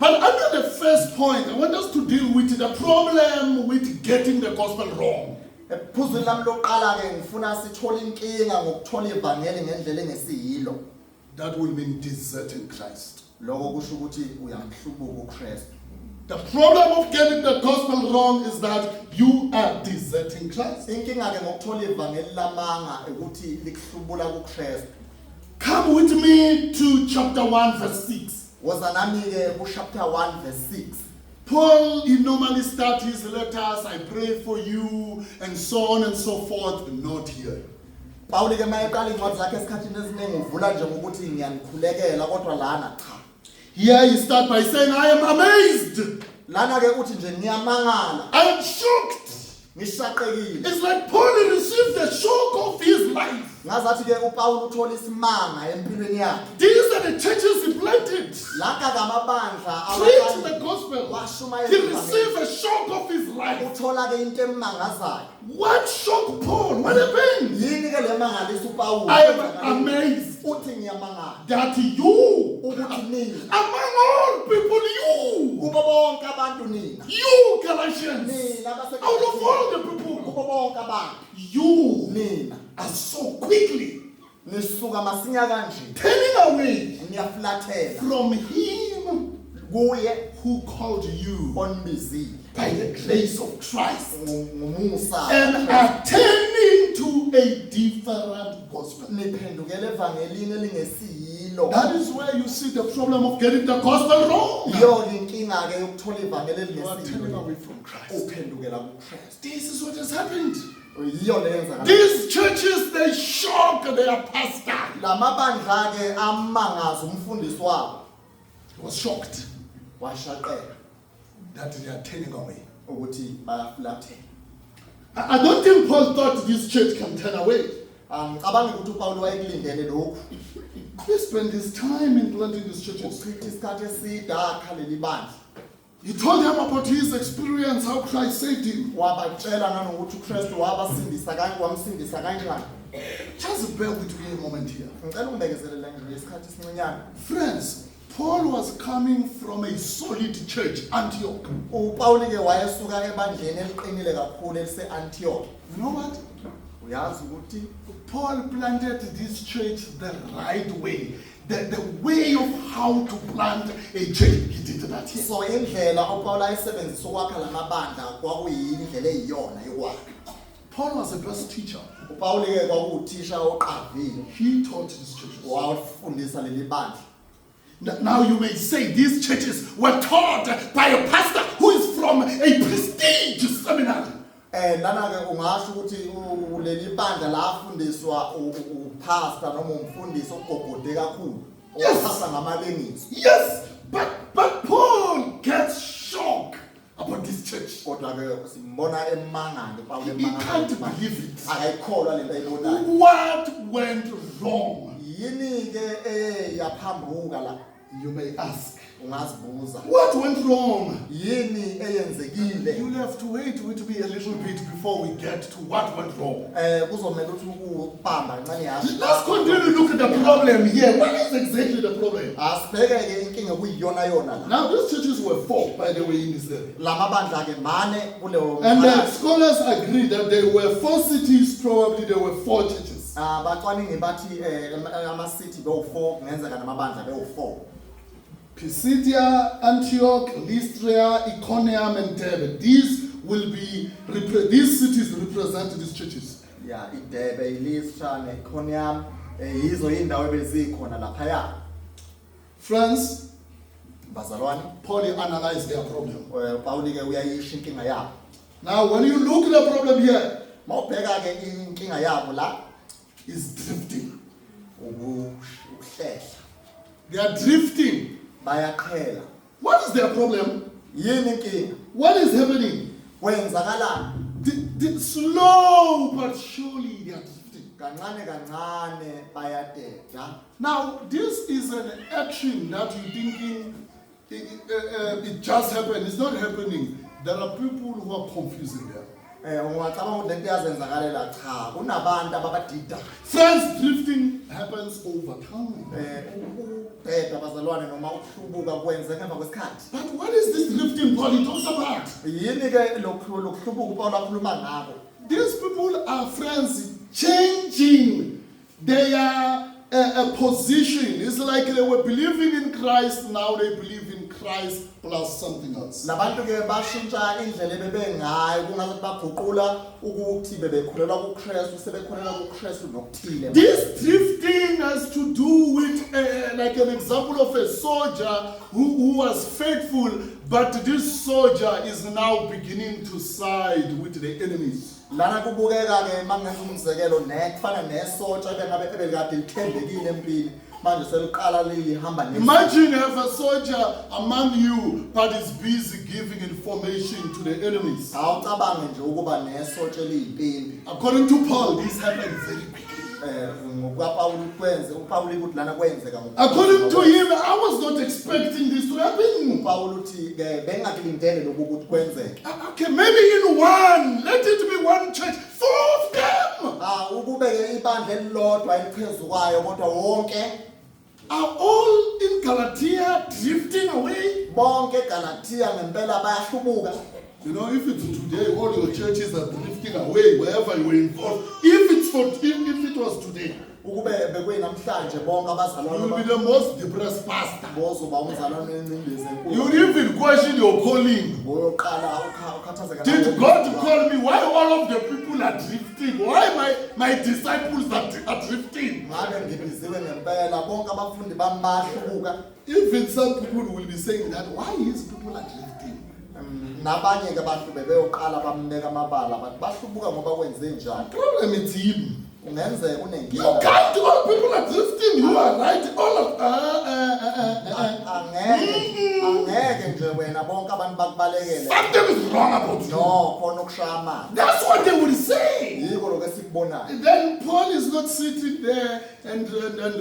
But under the first point, I want us to deal with the problem with getting the gospel wrong. Ephuzweni lami lokuqala ke ngifuna sithole inkinga ngokuthola ivangeli ngendlela engesiyilo. That will mean deserting Christ. Lokho kusho ukuthi uyamhlubuka uKristu. The problem of getting the gospel wrong is that you are deserting Christ. Inkinga ke ngokuthola ivangeli lamanga ukuthi likuhlubula kuKristu. Come with me to chapter 1 verse 6. Woza nami ke ku chapter 1 verse 6. Paul, he normally starts his letters, I pray for you, and so on and so forth. Not here. Paul ke mayeqala incwadi zakhe esikhathini esiningi uvula nje ngokuthi ngiyanikhulekela kodwa lana cha. Here he starts by saying, I am amazed. Lana ke uthi nje ngiyamangala. I am shocked. Ngishaqekile. It's like Paul received the shock of his life. Ngazathi ke uPaul uthola isimanga empilweni yakhe. These are the churches he planted. Laka kamabandla Preach the gospel. washumayela. He received a shock of his life. Uthola ke into emangazayo. What shocked Paul? What happened? Yini ke lemangalisa uPaul? I am amazed Uthi ngiyamangala. that you, Ukuthi nini? among all people, you, Kubo bonke abantu nina. you Galatians, Nina out of all the people, kubo bonke abantu you nina. are so quickly Nisuka masinya kanje. turning away Ngiyaflathela from him kuye who called you onibizile. by the grace of Christ Ngumusa. and are turning to a different gospel. Niphendukele evangelini elingesiyilo. That is where you see the problem of getting the gospel wrong. Yo inkinga ke yokuthola ivangeli You are turning elingesiyilo. away from Christ. Uphendukela kuKristu. This is what has happened. Yiyo leyenza. These churches, they shock their pastor. Lamabandla ke amangaza umfundisi wabo. He was shocked Washaqela that they are turning away. ukuthi bayaflathela. I don't think Paul thought this church can turn away. Angicabangi ukuthi uPaul wayekulindele lokhu. He spent his time in planting these churches. Uchitha isikhathi eside akha leli bandla. He told them about his experience, how Christ saved him. Wabatshela nanokuthi uKristu wabasindisa wamsindisa kanjani. Just bear with me a moment here. Ngicela ungibekezelele nje isikhathi esincinyane. Friends, Paul was coming from a solid church, Antioch. uPaul ke wayesuka ebandleni eliqinile kakhulu elise-Antioch. You know what? Uyazi ukuthi Paul planted this church the right way. The way of how to plant a church. He did that here. so indlela uPaul ayisebenzisa ukwakha lamabandla kwakuyindlela eyiyona yokwakha. Paul was the best teacher. uPaul ke kwakuwuthisha oqavile. He taught these churches. Wafundisa leli bandla. Now you may say these churches were taught by a pastor who is from a prestigious seminary. Lana ke ungasho ukuthi leli bandla lafundiswa upastor noma umfundisi ogogode kakhulu. Yes. Owapasa ngamalengiso. Yes, but Paul gets shocked about this church. Kodwa ke simbona emangale Paul He emangale. can't believe it. Akayikholwa lento ayibonayo. What went wrong? Yini ke yaphambuka la? You may ask. Ungazibuza. What went wrong? Yini eyenzekile? You have to wait with me a little bit before we get to what went wrong. Kuzomela ukuthi ukubamba kancane yazi. Let's continue to look at the problem here. What is exactly the problem? Asibheke ke inkinga kuyiyona yona la. Now, these churches were 4, by the way, in this area. Lamabandla ke mane kuleyo. And the scholars agree that there were 4 cities, probably there were 4 churches. Abacwaningi bathi ama-city bewu-4 kungenzeka namabandla bewu-4. Pisidia, Antioch, Lystra, Iconium, and Derbe. These cities represent these churches. Ya iDerbe, iLystra, neIconium yizo indawo ebezikhona laphaya. Friends, Bazalwane, Paul analyzed their problem. Paul ke uyayisho inkinga yabo. Now, when you look at the problem here, Mawubheka ke inkinga yabo la is drifting. ukuhlehla. They are drifting. Bayaqhela. What is their problem? Yini inkinga? What is happening? Kwenzakalani? The slow but surely they are drifting. Kancane kancane bayadeda. Now, this is an action that you're thinking it just happened. It's not happening. There are people who are confusing them. ungacabanga ukuthi lento iyazenzakalela cha kunabantu ababadida Friends, drifting happens over time. ukudeda bazalwane noma ukuhlubuka kwenze ngemva kwesikhathi. But what is this drifting Paul he talks about? Yini ke lokuhlubuka uPaul akhuluma ngako? These people are friends changing their position. It's like they were believing in Christ, now they believe in Christ plus something else. Labantu ke bashintsha indlela ebebengayo kungathi baguqula ukuthi bebekholelwa kuKristu sebekholelwa kuKristu nokuthile. This drifting has to do with like an example of a soldier who was faithful, but this soldier is now beginning to side with the enemies. Lana kubukeka ke mangenza umzekelo nekufana nesontsha ebekade lithembekile empini manje seliqala lihamba ne. Imagine you have a soldier among you but is busy giving information to the enemies. Awucabange nje ukuba nesontsha eliyimpimbi. According to Paul, this happened very quickly. According to him, I was not expecting this to happen. Okay, maybe in one, let it be one church, 4 of them are all in Galatia drifting away. You know, if it's today, all your churches are drifting away wherever you were involved. If it was today, you will be the most depressed pastor. You would even question your calling. Did God call me? Why all of the people are drifting? Why my disciples are drifting? Even some people will be saying that, why is people are drifting? Nabanye ke abantu bebeyoqala bamneka amabala bathi bahlubuka ngoba kwenze njalo. Problem is him. Ungenzeka unenkinga. You can't, all people are drifting. You are right. All of angeke nje wena bonke abantu bakubalekele. Something is wrong about you. No, khona ukushaya amanga. That's what they will say. Yiko lokho esikubonayo. Then Paul is not sitting there and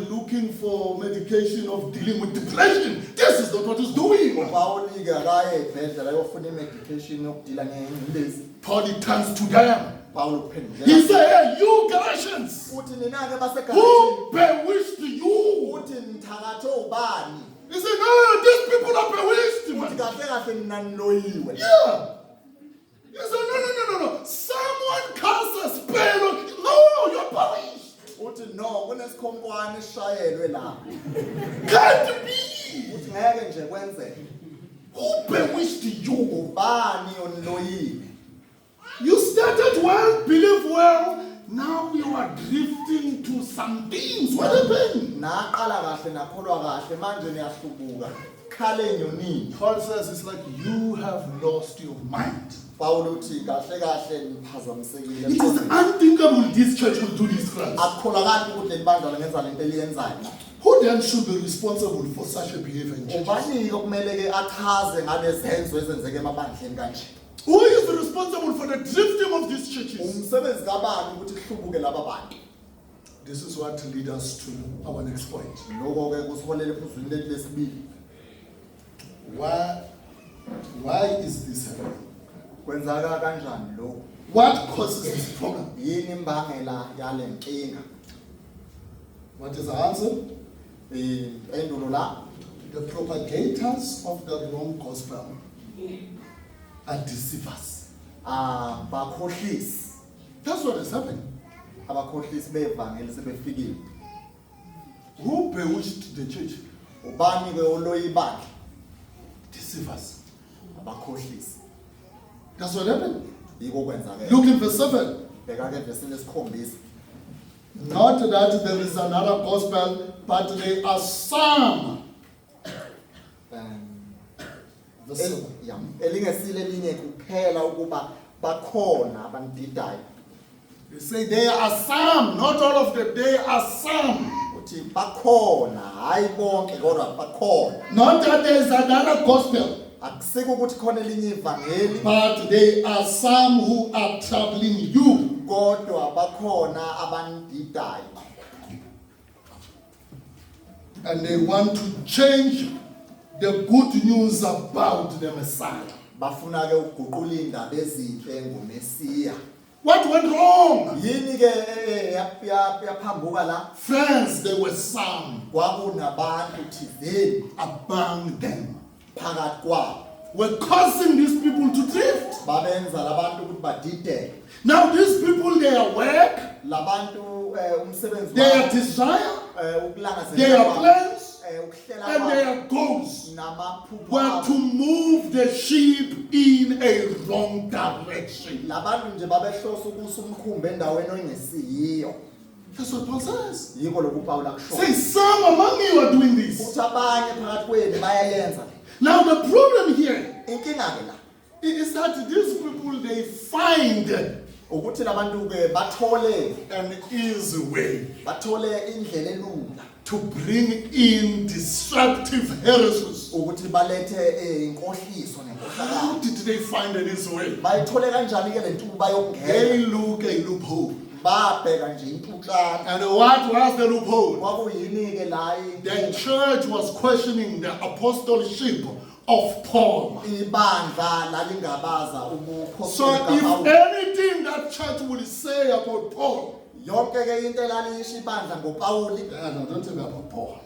looking for medication of dealing with depression. This is not what he's doing. Paul ke akaye ebhedlela ayofuna imedication yokudila ngengcindezi. Paul turns to them. Paul uphendula. He said, hey, you Galatians, uthi nina ke baseGalatia. who bewitched you? Uthi nithakatho ubani? He said, no, these people are bewitched. Uthi kahle kahle mina niloyiwe. Yeah. He said, no. Someone casts a spell on you. No, you're bewitched. Uthi no, kunesikhonkwane esishayelwe la. Can't be. Uthi ngeke nje kwenzeke. Who bewitched you? Ubani oniloyile? You started well, believe well. Now you are drifting to some things. What happened? Naqala kahle nakholwa kahle manje niyahlubuka. Khale enyonini. Paul says it's like you have lost your mind. Paul uthi kahle kahle niphazamisekile. It is unthinkable this church will do this, friends. Akukholakali ukuthi lebandla lengenza lento eliyenzayo. Who then should be responsible for such a behavior in church? Ubani okumele ke achaze ngalezenzo ezenzeke emabandleni kanje? Who is responsible for the drifting of these churches? Umsebenzi kabani ukuthi kuhlubuke laba bantu? This is what leads us to our next point. Lokho ke kusiholele ephuzwini lethu lesibili. Why is this happening? Kwenzaka kanjani lokho? What causes this problem? Yini imbangela yale nkinga? What is the answer? Endulo la The propagators of the wrong gospel are deceivers. bakhohlisi. That's what is happening. Abakhohlisi bevangeli sebefikile. Who bewitched the church? Ubani ke oloyi bakhe? Deceivers. Abakhohlisi. That's what happened. Yiko kwenzakala. Look in verse 7. Bheka ke verse lesikhombisa. Not that there is another gospel, but there are some. Verse 7. Elingesile elinye kuphela ukuba bakhona abandidayo. You say there are some, not all of them, there are some. Uthi bakhona, hayi bonke kodwa bakhona. Not that there is another gospel, Akusiko ukuthi khona elinye ivangeli, but there are some who are troubling you. kodwa bakhona abandidayo. And they want to change the good news about the Messiah. bafuna ke ukuguqula indaba ezinhle ngoMesiya. What went wrong? Yini ke yaphambuka la? Friends, there were some Kwakunabantu thizeni among them phakathi kwabo were causing these people to drift. babenza labantu ukuthi badideke. Now these people, their work, Labantu umsebenzi their wabo desire, ukulangazelela their kwabo, plans, ukuhlela and kwabo their goals namaphupho were abo. to move the sheep in a wrong direction. Labantu nje babehlosa ukusa umkhumbi endaweni engesiyiyo. That's what Paul says. Yiko lokhu uPawulu akusho. Say, some among you are doing this. Uthi abanye phakathi kwenu bayayenza. Now the problem here Inkinga ke la is that these people, they find ukuthi labantu ke bathole an easy way indlela elula to bring in disruptive heresies. ukuthi balethe inkohliso nenkohlakalo. How did they find an easy way? Bayithole kanjani ke lentuba yokungena? They look a loophole. Babheka nje intuhlana. And what was the loophole? Kwakuyini ke la The church was questioning the apostleship of Paul. ibandla lalingabaza So ubuphostoli if kaPawulu. anything that church will say about Paul, Yonke ke into elalisho ibandla ngoPawuli, no, don't tell me about Paul.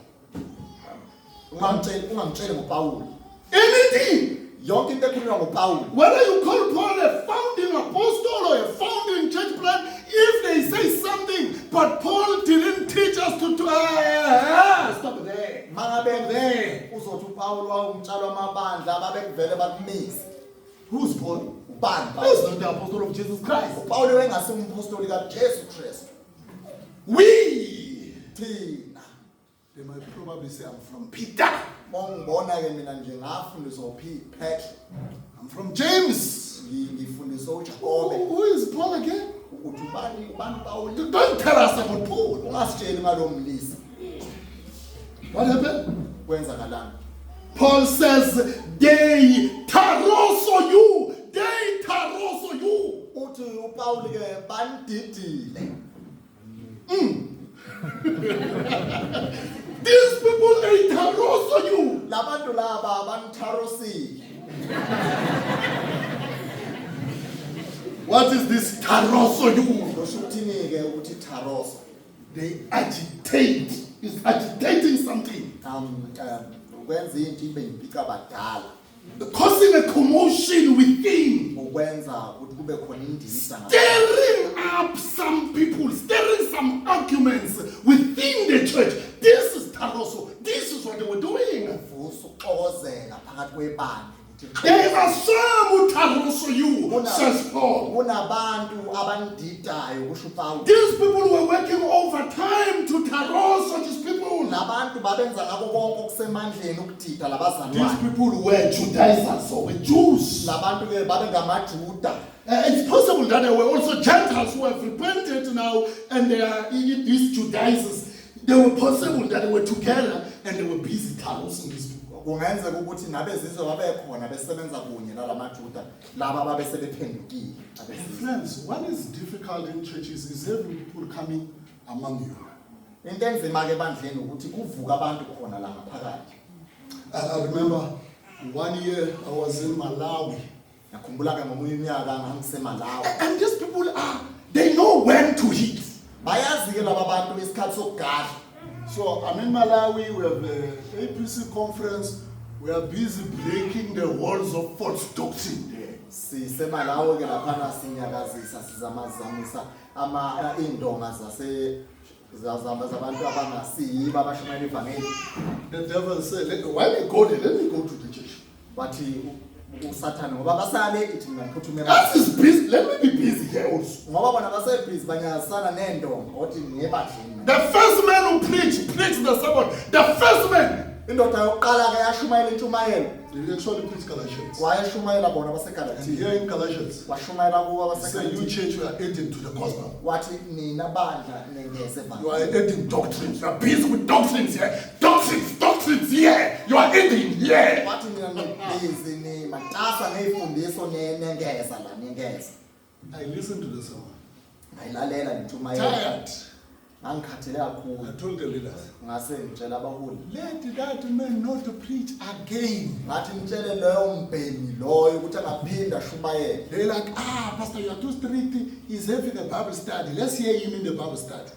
ungamtsheli ngoPawuli. Anything, Yonke into ekhulunywa ngoPawuli. whether you call Paul a founding apostle or a founding church plant, if they say something, but Paul didn't teach us to stop there. Mangabe There. uzothi uPawuli wawumtshalo wamabandla babekuvele bakumise. Who's Paul? Ubani He's Pawuli? not the apostle of Jesus Christ. uPawuli wayengasi umpostoli kaJesu Kristu. We, Thina they might probably say, I'm from Peter, mongibona ke mina nje ngafundiswa uPetro. I'm from James. Ngifundiswa uJakobe. Who is Paul again? Uthi ubani Pawuli? Don't tell us about Paul. Ungasitsheli ngalomlisi. What happened? Kwenzakalani? Paul says, they taroso you. They taroso you. Uthi uPawuli ke bandidile. These people, they taroso you. Labantu laba banitharosile. What is this taroso you? Kusho ukuthini ke ukuthi tharoso? They agitate. It's agitating something. Ukwenza into ibe impika badala. Causing a commotion within. Ukwenza ukuthi kube khona indisa ngaphakathi. Stirring up some people, stirring some arguments within the church. This is taroso. This is what they were doing. Vusa ukuxokozela phakathi kwebandla. There are some who taroso you, says Paul. Kunabantu abandidayo kusho uPawuli. These people were working overtime to taroso these people. Labantu babenza ngako konke okusemandleni ukudida labazalwane. These people were Judaizers or were Jews. Labantu ke babengamaJuda. It's possible that there were also Gentiles who have repented now and they are these Judaizers. They were possible that they were together and they were busy tarosing these people. Kungenzeka ukuthi nabezizwe babekhona besebenza kunye nalamaJuda laba babesebephendukile. Friends, what is difficult in churches is having people coming among you. Into enzima ke bandleni ukuthi kuvuka abantu khona la ngaphakathi. I remember one year I was in Malawi. Ngakhumbula ke ngomunye unyaka ngangiseMalawi. And these people they know when to hit. Bayazi ke laba bantu isikhathi sokugadla. So I'm in Malawi, we have the APC conference, we are busy breaking the walls of false doctrine there. SiseMalawi ke laphana sinyakazisa sizamazamisa indonga zabantu abangasiyibo abashumayela ivangeli. The devil said, why we go there? Let me go to the church. Wathi uSathane ngoba basale ithi mina ngiphuthumela. That is busy. Let me be busy here also. Ngoba bona basebhizi banyazisana nendonga othi ngiyebadlini. The first man who preached the Sabbath. The first man. Indoda yokuqala ke yashumayela intshumayelo. They actually preach Galatians. Wayeshumayela bona And baseGalatia. here in Galatians, Washumayela kuba say you baseGalatia. church, you are adding to the gospel. Wathi nina bandla nengeze You are bandla. adding doctrines. You are busy with doctrines here. Doctrines here. You are adding here. Wathi nina nibhizi ni matasa ngezifundiso nengeza la nengeza. I listened to the sermon. Ngayilalela lentshumayelo. Tired. Ngangikhathele kakhulu. I told the leaders, Ngase ngitshela abaholi. let that man not preach again. Ngathi ngitshele loyo mbhemi loyo ukuthi angaphinda ashumayele. They're like, Pastor, you are too strict. He's having a Bible study. Let's hear him in the Bible study.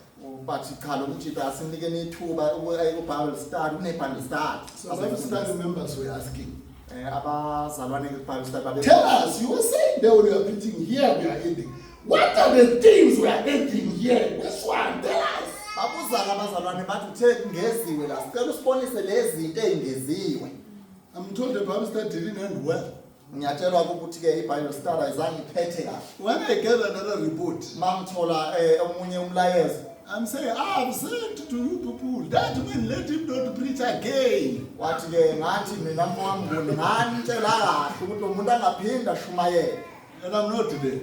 Bathi cha lo mtshito asinikeni ithuba uBible study, une-Bible study. So Bible study members were asking, abazalwane beBible study babe. tell us, you were saying that when you are preaching here, we are ending. What are the things we are ending here? Which one? Tell us. Babuzana abazalwane bathi uthe ngeziwe la sicela usibonise lezi zinto ezingeziwe. I'm told the Bible study didn't end well. Ngiyatshelwa ukuthi ke iBible study ayizange iphethe kahle. When I get another report, Mangithola omunye umlayezo. I'm saying, I've said to you people, that man, let him not preach again. Wathi ke ngathi mina mngangiboni nganitshela kahle ukuthi umuntu angaphinda ashumayele. And I'm not today.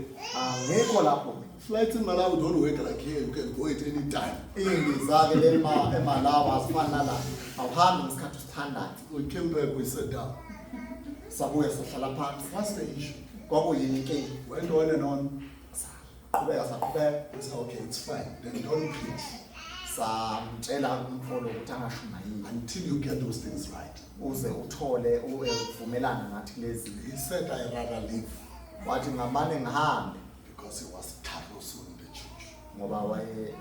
Ngikho lapho. Flights in Malawi don't work like here. You can go at any time. Indiza ke le eMalawi asifana la. Awuhambi ngesikhathi usithandayo. We came back, we sat down. Sabuye sahlala phansi. What's the issue? Kwakuyini inkinga? Went on and on. Qhubeka saqhubeka. I said, okay, it's fine. Then don't preach Samtshela umfolo ukuthi angashumayeli until you get those things right. uze uthole uvumelana nathi lezi. He said, I rather leave Wathi ngamane ngihambe because he was Taroso in the church. ngoba waye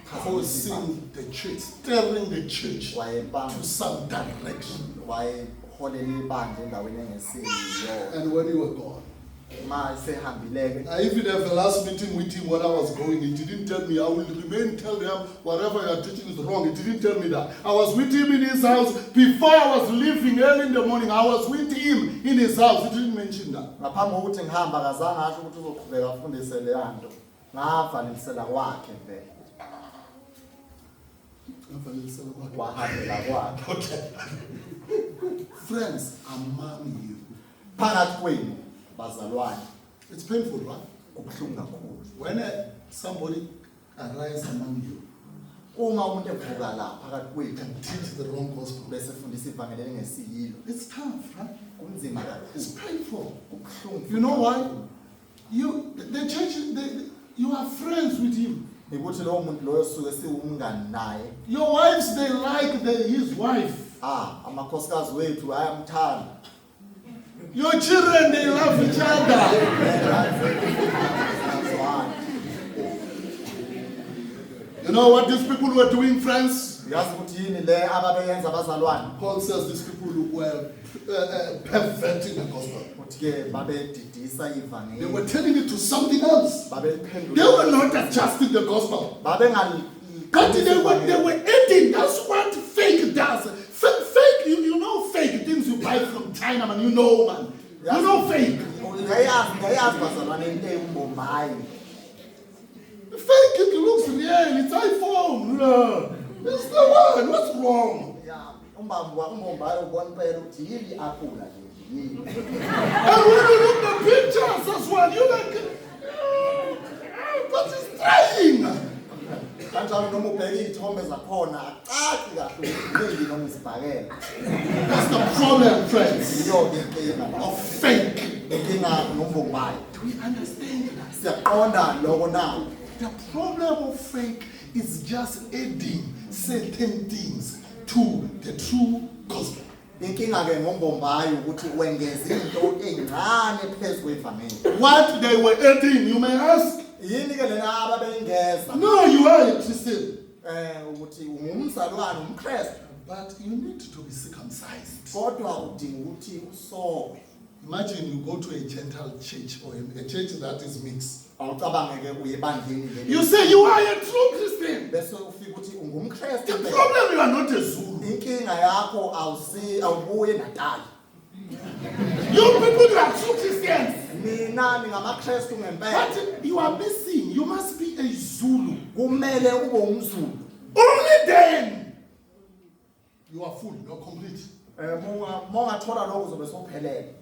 Causing the church, stirring the church to some direction. wayeholela ibandla endaweni engesiyo. And when you were gone, Ma sehambileke. I even have the last meeting with him when I was going. He didn't tell me. I will remain, tell them whatever you are teaching is wrong. He didn't tell me that. I was with him in his house. Before I was leaving early in the morning, I was with him in his house. He didn't mention that. Ngaphambi kokuthi ngihamba akazange asho ukuthi uzoqhubeka afundise le yanto. Ngavalisela kwakhe vele. Wahambela kwakhe. Okay. Friends, among you. Phakathi kwenu bazalwane. It's painful, right? Kubuhlungu kakhulu. When somebody arises among you Uma umuntu evuka la phakathi kwethu and teach the wrong gospel, bese fundisa ivangeli engesiyilo. it's tough, right? Kunzima kakhulu. It's painful. Kubuhlungu. You know why? The church, you are friends with him. Ukuthi lowo muntu loyo suke siwumngani naye. Your wives, they like his wife. Amakhosikazi wethu ayamthanda. Your children, they love each other. You know what these people were doing, friends? Uyazi ukuthi yini le ababeyenza abazalwane? Paul says these people were perverting the gospel. Ukuthi ke babedidisa They ivangeli. were turning it to something else. Babeliphendula. They were not adjusting the gospel. But they were eating. That's what fake does. Fake, you know fake things you buy from China, man. You know, man. You know fake. Ngayazi bazalwane into eyimbombayi. Fake, it looks real. It's iPhone. Yeah. It's the one. What's wrong? Umbombayi ubona impela ukuthi yini aphula le. Yini. And when you look at the pictures, that's what you're like, but it's trying. Kanjalo noma ubheka izithombe zakhona acaci kahle ukuthi noma isibhakela. That's the problem, friends, Yiyo ke inkinga of fake. inkinga nombombayi. Do we understand that? Siyaqonda lokho na. The problem of fake is just adding certain things to the true gospel. Inkinga ke ngombombayi ukuthi wengeza into encane phezulu kwevangeli. What they were adding, you may ask. Yini ke lena ababeyingeza? No, you are a Christian. Ukuthi ungumzalwane umKristu. But you need to be circumcised. Kodwa udinga ukuthi usokwe. Imagine you go to a Gentile church or a church that is mixed. Awucabange ke uye ebandleni leli. You say you are a true Christian. Bese ufika ukuthi ungumKristu. The problem, you are not a Zulu. Inkinga yakho awubuye Natal. You people, you are true Christians. Mina ngingamaKristu ngempela. But you are missing. You must be a Zulu. Kumele ube umZulu. Only then you are full. You are complete. Mongathola lokho uzobe sophelele.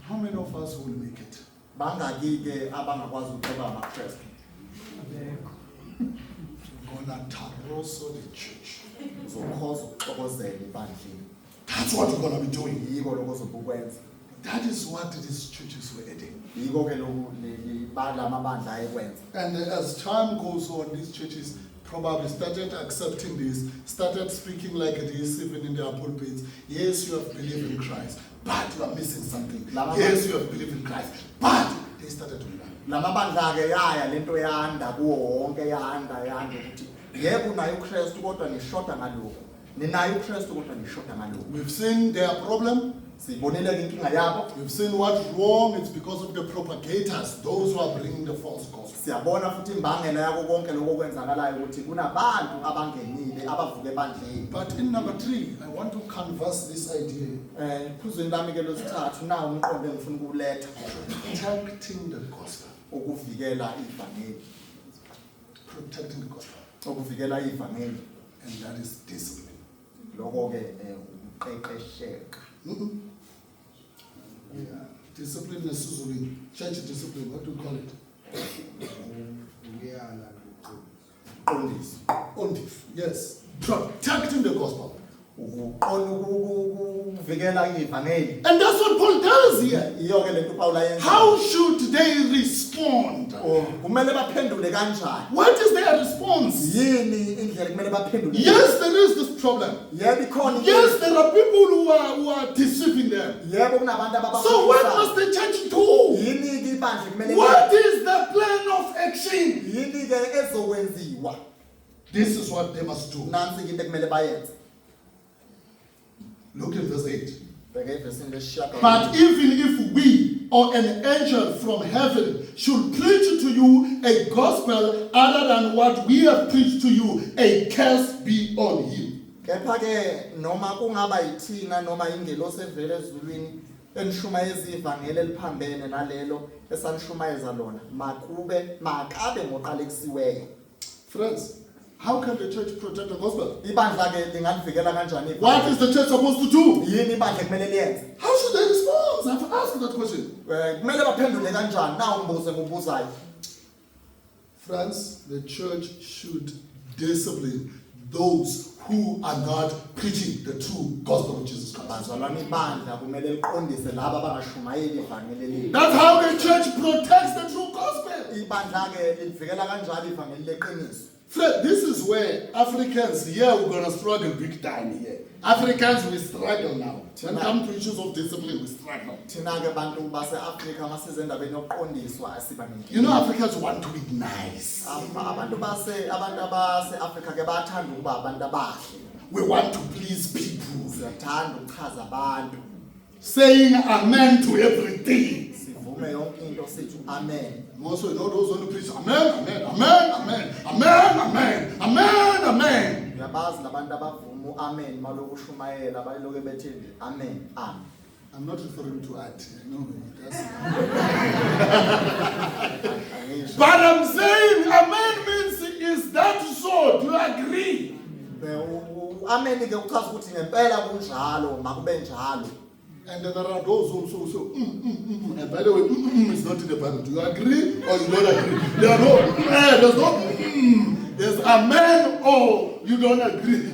How many of us will make it? Bangaki ke abangakwazi ukuba amaKristu. Gonna Taroso the church. Uzokhoza ukuxokozela ibandleni. That's what we're gonna be doing. Yiko lokho uzobukwenza. That is what these churches were adding. Yiko ke lokho lamabandla ayekwenza. And as time goes on, these churches probably started accepting this, started speaking like it is even in their pulpits. Yes, you have believed in Christ, but you are missing something. Yes, you have believed in Christ, but they started to lie. Lamabandla-ke yaya lento yanda kuwo wonke yanda ukuthi yebo unayo uKristu kodwa nishoda ngalokho. Ninayo uKristu kodwa nishoda ngalokho. We've seen their problem. Sibonile inkinga yabo. We've seen what's wrong. It's because of the propagators, those who are bringing the false gospel. Siyabona futhi imbangela yako konke lokho kwenzakalayo ukuthi kunabantu abangenile abavuke ebandleni. But in number 3, I want to canvass this idea. Phuzweni lami ke losithathu nawo umqondo engifuna ukuletha. Protecting the gospel. Ukuvikela ivangeli. Protecting the gospel. Ukuvikela ivangeli. And that is discipline. Lokho ke uqeqesheka. Yeah. Discipline is Suzulu. Church discipline, what do you call it? Ondif. Yes. Protecting the gospel. And that's what Paul does here. How should they respond? What is their response? Yes, there is this problem. Yes, there are people who are deceiving them. So what must the church do? What is the plan of action? This is what they must do. Look at verse 8. But even if we or an angel from heaven should preach to you a gospel other than what we have preached to you, a curse be on him. Kepha-ke noma kungaba yithina noma ingelosi evela ezulwini enishumayeza ivangeli eliphambene nalelo esanishumayeza lona makabe ngoqalekisiweyo. Friends, how can the church protect the gospel? What is the church supposed to do? How should they respond? I've asked that question. Friends, the church should discipline those who are not preaching the true gospel of Jesus Christ. That's how the church protects the true gospel. Fred, this is where Africans, we're going to struggle big time here. Africans, we struggle now. When come to issues of discipline, we struggle. You know, Africans want to be nice. We want to please people. Saying amen to everything. Also, you know those who preach amen, amen, amen, amen, amen, amen, amen, amen. I'm not referring to art. No, but I'm saying amen means is that so? Do you agree? And there are those also say, and by the way, it's not in the Bible. Do you agree or you don't agree? There's no, there's amen or you don't agree.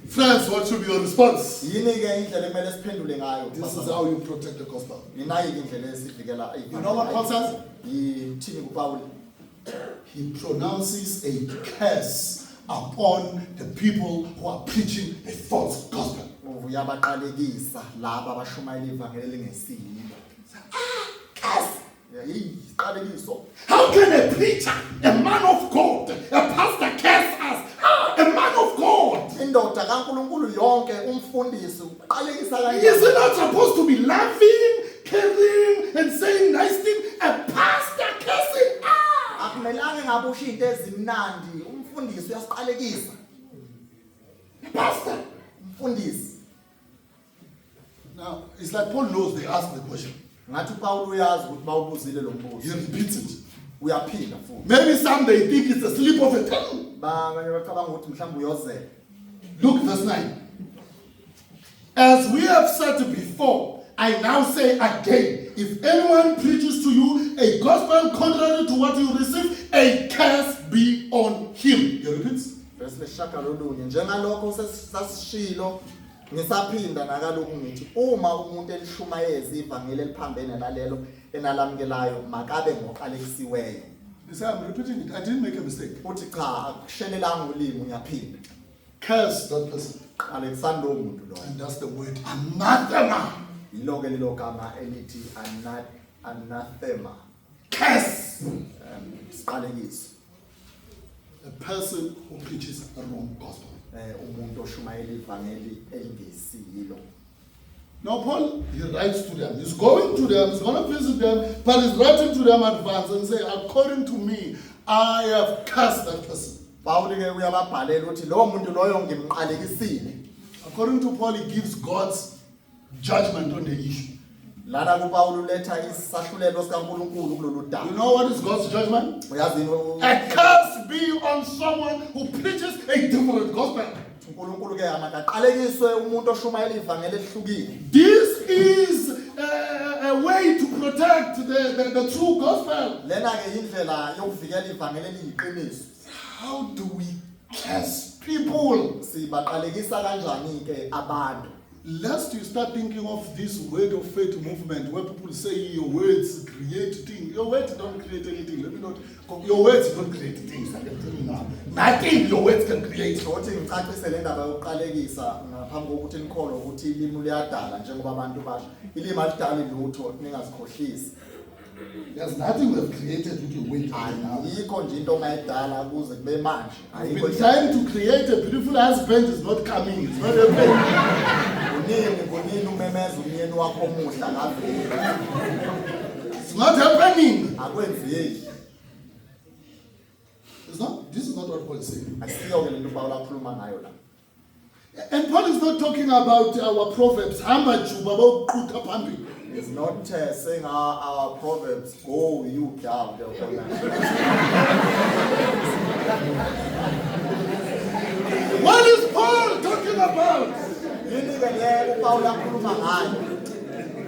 Friends, what should be your response? This is how you protect the gospel. You know what Paul says? He pronounces a curse upon the people who are preaching a false gospel. How can a preacher, a man of God, a pastor curse us? A man of God. Is he not supposed to be laughing, caring, and saying nice things? A pastor cursing us. Pastor. Now, it's like Paul knows they asked the question. He repeats it. Maybe some they think it's a slip of a tongue. Look, verse 9. As we have said before, I now say again, if anyone preaches to you a gospel contrary to what you receive, a curse be on him. He repeats. ngisaphinda nakaloku ngithi uma umuntu elishumayeza ivangeli eliphambene nalelo enalamukelayo makabe ngoqalekisiweyo. You say, I'm repeating it. I didn't make a mistake. Uthi cha akushelelanga ulimi uyaphinda. Curse that person. Alexander umuntu lo. And that's the word anathema. Yilo ke lelo gama elithi anathema. Curse. Siqalekiso. A person who preaches the wrong gospel. Umuntu oshumayela ivangeli elingesilo. Now Paul, he writes to them. He's going to them. He's going to visit them. But he's writing to them in advance and say, according to me, I have cursed that person. Paul ke uyababhalela uthi lo muntu loyo ngimqalekisile. According to Paul, he gives God's judgment on the issue. Lana kuPaul uletha isahlulelo sikaNkulunkulu kulolu daba. You know what is God's judgment? Uyazini A curse be on someone who preaches a different gospel. uNkulunkulu ke amakaqalekiswe umuntu oshumayela ivangeli elihlukile. This is a way to protect the true gospel. Lena ke indlela yokuvikela ivangeli eliyiqiniso. How do we curse people? Sibaqalekisa kanjani ke abantu? Lest you start thinking of this word of faith movement where people say your words create things. Your words don't create anything. Let me not. Your words don't create things. I can tell you now. Nothing your words can create. Ukuthi ngicacise le ndaba yokuqalekisa ngaphambi kokuthi nikholwe ukuthi ilimi liyadala njengoba abantu basho. Ilimi alidali lutho ningazikhohlisi. There's nothing we have created with your word. Ayikho nje into ongayidala kuze kube manje. You've been trying to create a beautiful husband. It's not coming. It's not happening. It's not happening. It's not. This is not what Paul is saying. And Paul is not talking about our proverbs. He's not saying our proverbs, go you down. What is Paul talking about?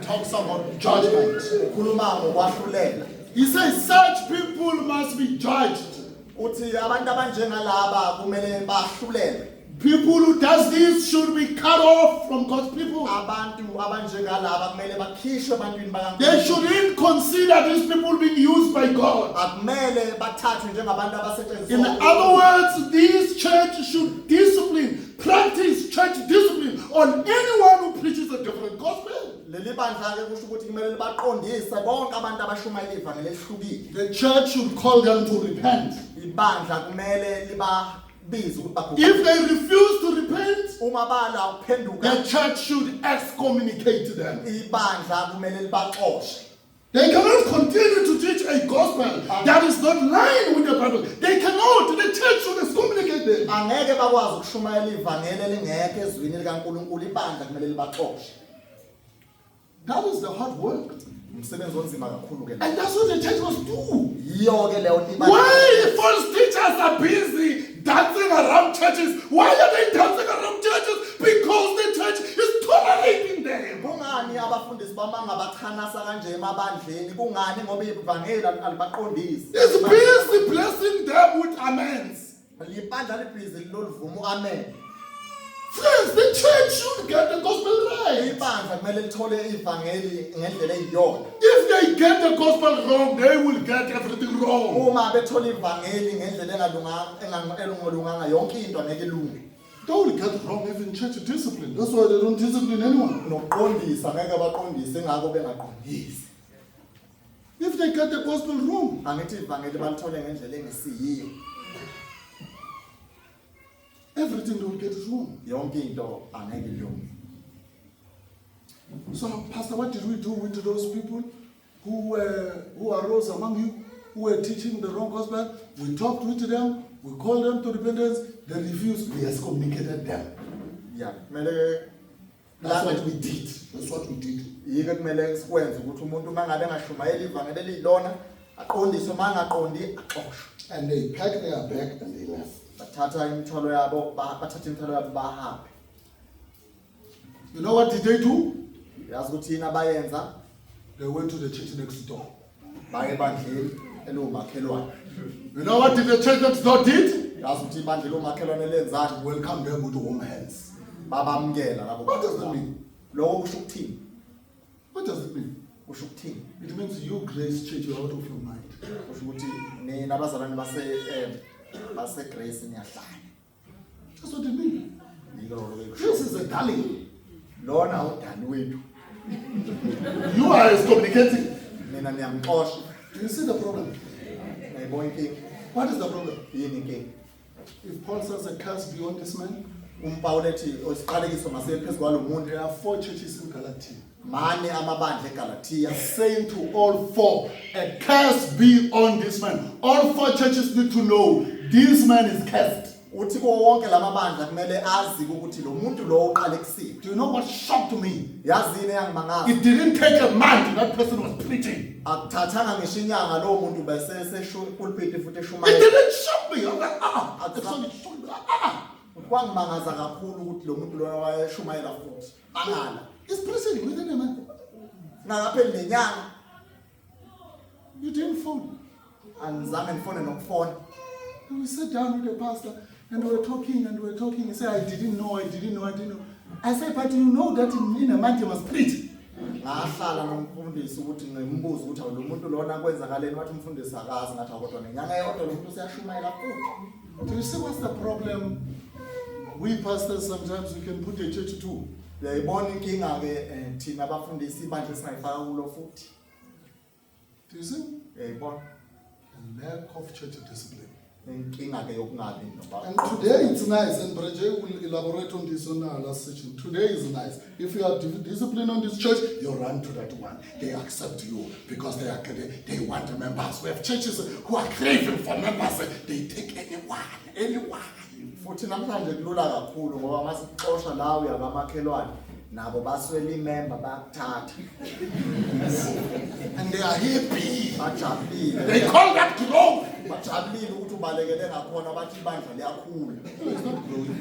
Talks about judgment. He says such people must be judged. People who does this should be cut off from God's people. They shouldn't consider these people being used by God. In other words, this church should practice church discipline on anyone who preaches a different gospel. The church should call them to repent. If they refuse to repent, the church should excommunicate them. They cannot continue to teach a gospel that is not in line with the Bible. They cannot. The church should excommunicate them. That is the hard work. And that's what the church must do. Why false teachers are busy dancing around churches? Why are they dancing around churches? Because the church is tolerating them. It's busy blessing them with amens. Friends, the church should get the gospel right. If they get the gospel wrong, they will get everything wrong. They will get wrong even church discipline. That's why they don't discipline anyone. If they get the gospel wrong, everything they will get is wrong. So, Pastor, what did we do with those people who arose among you, who were teaching the wrong gospel? We talked with them, we called them to repentance, they refused, we excommunicated them. Yeah. That's what we did. That's what we did. And they packed their bag and they left. You know what did they do? They went to the church next door. You know what did the church next door did? Welcome them with warm hands. babamkela labo. What does that mean? Lokho kusho ukuthini? What does it mean? Kusho ukuthini? It means you, Grace Church, you're out of your mind. Kusho ukuthi nina abazalwane base Grace niyahlanya. That's what it means. Yiko lokho kusho. This is a darling. Lona udani wethu. You are excommunicating. Mina niyamxosha. Do you see the problem? Ngiyibona inkinga. What is the problem? Yini inkinga? If Paul says a curse be on this man, Umpawulo ethi osiqalekiso masephezu kwalomuntu. there are 4 churches in Galatia Mane amabandla eGalatia saying to all 4, a curse be on this man. All 4 churches need to know this man is cursed. uthi ko wonke lamabandla kumele azi ukuthi lo muntu lo uqale kusiphi. Do you know what shocked me? Yazini yangimangaza. It didn't take a month that person was preaching. Akuthathanga ngisho inyanga lo muntu bese pulpit futhi It eshumayela. didn't shock me. I was like, It's only shocked me. Kwangimangaza kakhulu ukuthi lo muntu lo wayeshumayela futhi. Angala. He's preaching within a month. Nangapheli nenyanga You didn't phone. angizange ngifone nokufona. And we sat down with the pastor and we were talking and we were talking. He said, I didn't know. I said, but you know that in a month you must preach. Ngahlala nomfundisi ukuthi ngimbuza ukuthi lo muntu lona kwenzakaleni wathi umfundisi akazi ngathi kodwa nenyanga eyodwa lo muntu siyashumayela futhi. Do you see what's the problem? We pastors sometimes we can put a church too. Yayibona inkinga ke thina abafundisi ibandla singayifaka kulo futhi. Do you see? Yayibona A lack of church discipline. inkinga ke yokungabi noba. And today it's nice, and Brajay will elaborate on this on our last session. Today is nice. If you have discipline on this church, you run to that one. They accept you because they want members. We have churches who are craving for members. They take anyone. Futhi namhlanje kulula kakhulu ngoba masixoxa la uya kamakhelwane nabo baswela imember bayakuthatha. And they are happy. Bajabulile. They call that growth. Bajabulile ukuthi ubalekele ngakhona bathi ibandla liyakhula. It's not growing.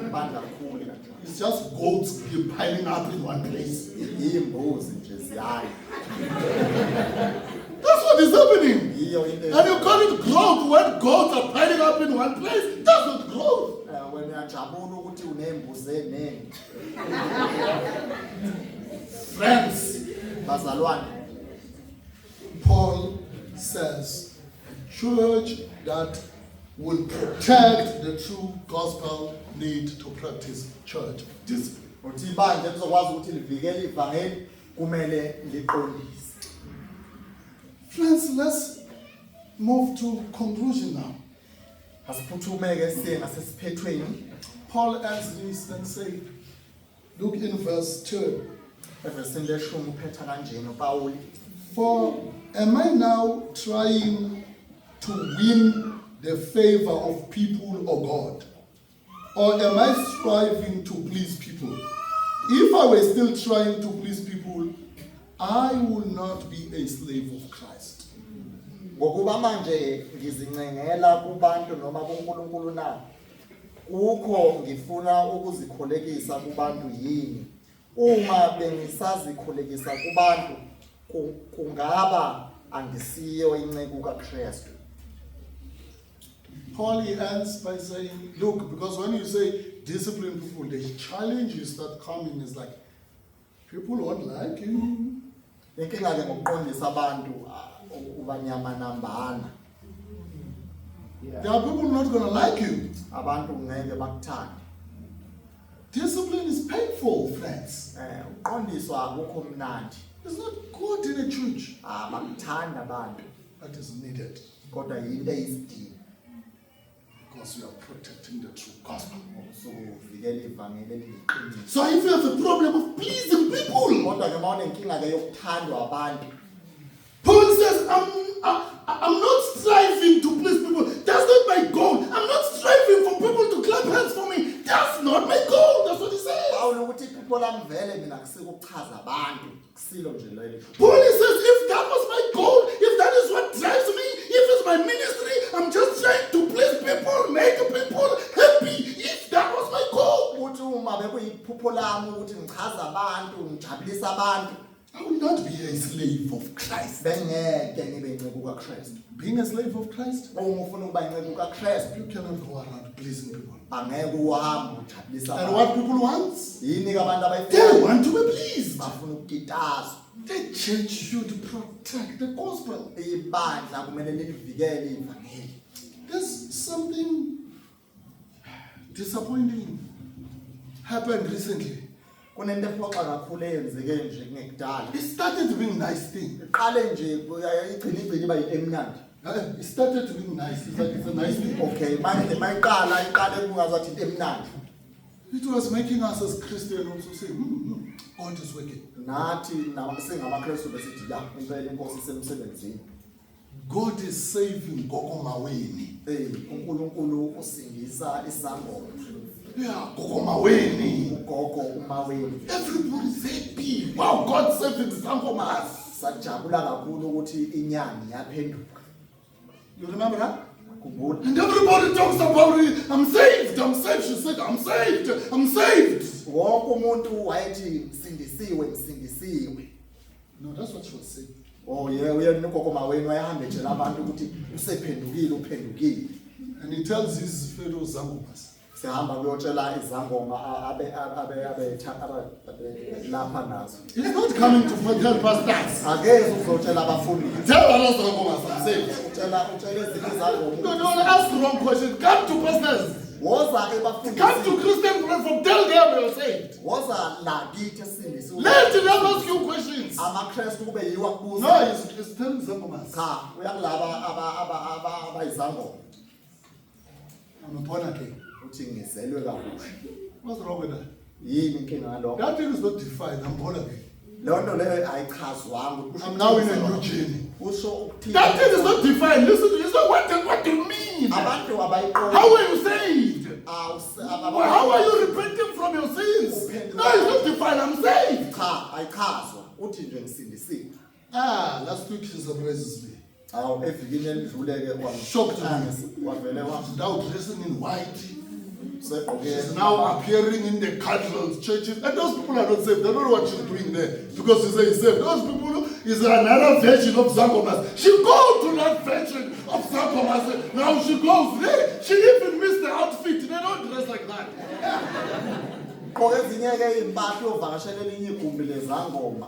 Ibandla likhulu kanjalo. It's just goats piling up in one place. Imbuzi nje ziyaya. That's what is happening. Iyo into. And you call it growth when goats are piling up in one place. That's not growth. Wena uyajabula ukuthi unembuzi eningi. Friends, Bazalwane, Paul says, a church that will protect the true gospel need to practice church discipline. uthi ibandla elizokwazi ukuthi livikele ivangeli kumele liqondise. Friends, let's move to conclusion now. Asiphuthume-ke siye ngasesiphethweni. Paul ends this and say, look in verse 2. Evesini leshumi uphetha kanjena uPawuli. For am I now trying to win the favor of people or God? Or am I striving to please people? If I were still trying to please people, I will not be a slave of Christ. Ngokuba manje ngizincengela kubantu noma kuNkulunkulu na. Ukho ngifuna ukuzikholekisa kubantu yini. Uma bengisazikholekisa kubantu kungaba angisiyo inceku kaKristu. Paul ends by saying, look, because when you say discipline people, the challenge you start coming is like, people won't like you. Inkinga ke ngokuqondisa abantu ubanyama nambana. There are people not going to like you. Abantu ngeke bakuthande. Discipline is painful, friends. Uqondiswa akukho mnandi. It's not good in a church. Bakuthanda abantu. That is needed Kodwa yinto eyisidingo. because we are protecting the true gospel. Ukuvikela ivangeli eliqiniso. So if you have a problem of pleasing people, Kodwa ke mawune inkinga ke yokuthandwa abantu. Paul says, I'm not striving to please people. That's not my goal. I'm not striving for people to clap hands for me. That's not my goal. That's what he says. Awuna ukuthi iphupho lami vele mina kusikuchaza abantu. Kusilo nje lelo. Paul says, if that was my goal, if that is what drives me, if it's my ministry, I'm just trying to please people, make people happy. If that was my goal. Uthi uma bekuyiphupho lami ukuthi ngichaza abantu, ngijabulisa abantu, I will not be a slave of Christ. bengeke ngibe inceku kaKristu. Being a slave of Christ, Uma ufuna ukuba inceku kaKristu, you cannot go around pleasing people. angeke uhambe ujabulisa And abantu. what people want, Yini ke abantu they abayifunayo? want to be pleased. Bafuna ukukitazwa. The church should protect the gospel. Ibandla kumele livikele ivangeli. There's something disappointing happened recently. Kunento ephoxa kakhulu eyenzeke nje kungekudala. It started being nice thing. Iqale nje igcina iba yinto emnandi. It started being nice. It's like it's a nice thing. Okay, manje mayiqala iqale kungazathi into emnandi. It was making us as Christians also say, God is working. Nathi singamaKristu besithi la impela inkosi isemsebenzini. God is saving Gogo Maweni. uNkulunkulu usindisa isangoma. Yeah, Gogo Maweni. Ugogo uMaweni. Everybody's happy. Wow, God saving Sangomas. Sajabula kakhulu ukuthi inyani yaphenduka. You remember that? Khumbula. And everybody talks about it. I'm saved. I'm saved. She said, I'm saved. I'm saved. Wonke umuntu wayethi msindisiwe. No, that's what she was saying. Oh yeah, uyena ugogo Maweni wayehamba etshela abantu ukuthi uphendukile. And he tells his fellow Zangomas. Sihamba kuyotshela izangoma lapha nazo. He's not coming to tell pastors. Akeze uzotshela abafundi. Tell other Zangomas I'm saved. Utshela ezinye izangoma. No, don't ask the wrong question. Come to pastors. Woza ke bafundi. Come to Christian platform. Tell them you're saved. Woza la kithi esindisiwe. Let them ask you questions. AmaKristu kube yiwa kubuza. No, he's telling Zangomas. Cha, uyakulaba abayizangoma. I'm born again. Uthi ngizelwe kakuhle. What's wrong with that? Yini inkinga ngalokho? That thing is not defined. I'm born again. Lonto leyo ayichazwanga. I'm now in a new journey. Usho ukuthini? That thing is not defined. Listen to this. What do you mean? Abantu abayiqondi. How are you saved? How are you repenting from your sins? No, it's not defined. I'm saved. Cha, ayichazwa. Uthi nje ngisindisiwe. Last week she surprises me. Awu evikini elidluleke Shocked me. wavele She's now dressing in white. segqoke. She's now appearing in the cathedrals, churches. And those people are not saved. They don't know what she's doing there. Because she says saved. Those people is another version of Zangomas. She goes to that version of Zangomas. Now she goes there. She even missed the outfit. They don't dress like that. Qoke ezinye ke impahla ovakashela elinye igumbi lezangoma.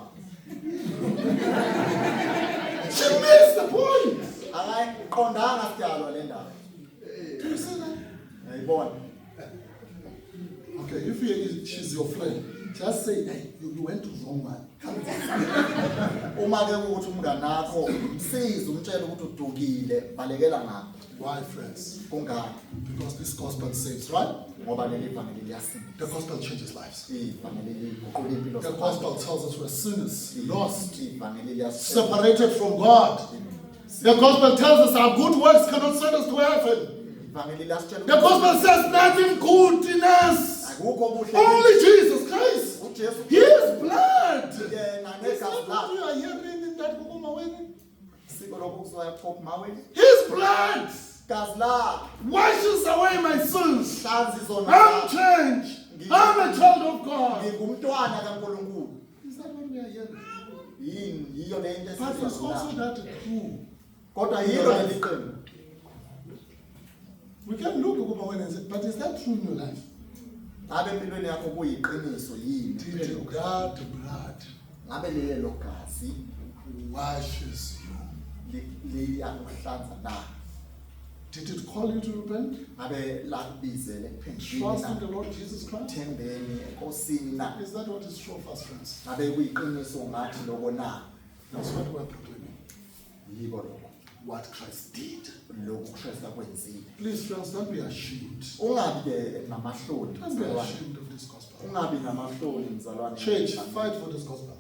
She missed the point. Akayiqondanga sidalwa le ndaba. Do you see that? Yayibona. Okay, if she's your friend, just say, hey, you went to the wrong man. Uma ke ukuthi umngane wakho umsize umtshela ukuthi udukile balekela ngapha. Why, friends? Kungani? Because this gospel saves, right? Ngoba leli vangeli liyasinda. The gospel changes lives. Ivangeli liguqula impilo The gospel tells us we're sinners, lost, Ivangeli liyasinda. separated from God. The gospel tells us our good works cannot send us to heaven. Ivangeli liyasitshela. The gospel says nothing good in us. Akukho buhle. Only Jesus Christ. uJesu. His blood. Yena Is that negazi what lakhe. you are hearing in that Guguma wedding? Siko lokho kusuka ePop Maweni. His blood Gazi lakhe. washes away my sins. Hlanzi zona. I'm changed. I'm a child of God. Ngingumntwana kaNkulunkulu. Is that what we are hearing? Yini yiyo le nto But it's also esizwa. that true. Kodwa yilo leli qembu. We can look at Guguma wedding and say, but is that true in your life? Ngabe empilweni yakho kuyiqiniso yini? Did God's blood Ngabe lelo gazi washes you? liyakuhlanza na? Did it call you to repent? Ngabe lakubizele Trust in the ekuphindeni Lord Jesus Christ? thembeni enkosini na? Is that what is true of us, friends? Ngabe kuyiqiniso ngathi lokho na? That's what we're proclaiming. Yiko lokho. What Christ did. Lokhu uKristu akwenzile. Please, friends, don't be ashamed. Ungabi ke namahloni Don't be mzalwane. ashamed of this gospel. Ungabi namahloni mzalwane. Church, fight for this gospel.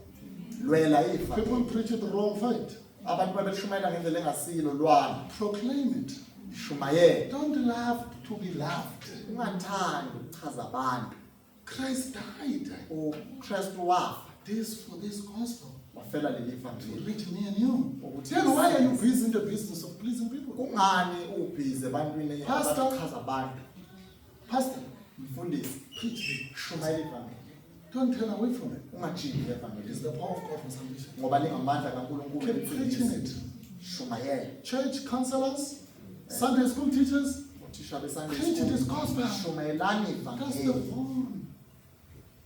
Lwela ifa. People preach it the wrong fight. Abantu babeshumayela ngendlela engasilo lwana. Proclaim it. Shumayela. Don't love to be loved. Ungathandi ukuchaza abantu. Christ died. uKristu wafa. This for this gospel. Wafela leli To vangeli. reach me and you. Then why are you busy in the business of pleasing people? Kungani ubhize ebantwini Pastor. abachaza abantu? Pastor, Mfundisi, preach me. shumayela ivangeli. Don't turn away from it. ungajiki It's evangeli the power of God for salvation. ngoba lingamandla kaNkulunkulu Keep preaching it. shumayele Church counselors, Sunday school teachers, uthisha beSunday preach this gospel. shumayelani That's the ivangeli one.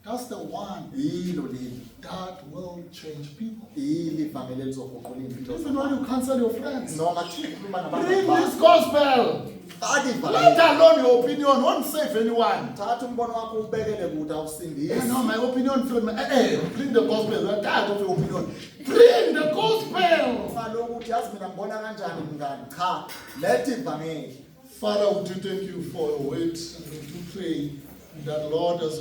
That's the one yilo leli that will change people. yili ivangeli elizoguqula impilo Even when you counsel your friends, noma ukhuluma bring nabantu this gospel. faka Let ivangeli alone your opinion won't save anyone. thatha umbono wakho ubekele kude awusindisi No, my opinion, bring the gospel. We're tired of your opinion. Bring the gospel. kaloku uthi yazi mina ngibona kanjani mngani cha lethi ivangeli Father, we do thank you for your word. We do pray that, Lord, as